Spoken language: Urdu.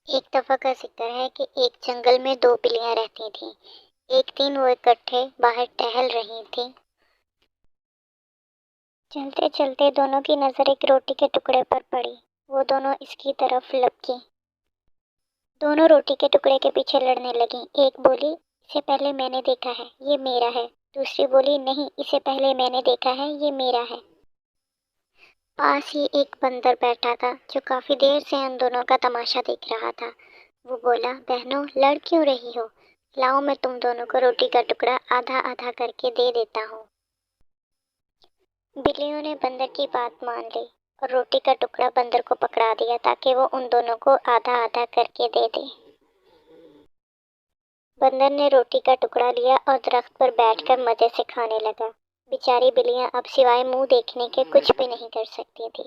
ایک دفعہ کا ذکر ہے کہ ایک جنگل میں دو بلیاں رہتی تھیں۔ ایک دن وہ اکٹھے باہر ٹہل رہی تھیں۔ چلتے چلتے دونوں کی نظر ایک روٹی کے ٹکڑے پر پڑی۔ وہ دونوں اس کی طرف لپکیں۔ دونوں روٹی کے ٹکڑے کے پیچھے لڑنے لگیں۔ ایک بولی، اسے پہلے میں نے دیکھا ہے، یہ میرا ہے۔ دوسری بولی، نہیں، اسے پہلے میں نے دیکھا ہے، یہ میرا ہے۔ پاس ہی ایک بندر بیٹھا تھا جو کافی دیر سے ان دونوں کا تماشا دیکھ رہا تھا۔ وہ بولا، بہنوں، لڑ کیوں رہی ہو؟ لاؤ میں تم دونوں کو روٹی کا ٹکڑا آدھا آدھا کر کے دے دیتا ہوں۔ بلیوں نے بندر کی بات مان لی اور روٹی کا ٹکڑا بندر کو پکڑا دیا تاکہ وہ ان دونوں کو آدھا آدھا کر کے دے دے۔ بندر نے روٹی کا ٹکڑا لیا اور درخت پر بیٹھ کر مزے سے کھانے لگا۔ بیچاری بلیاں اب سوائے منہ دیکھنے کے کچھ بھی نہیں کر سکتی تھی۔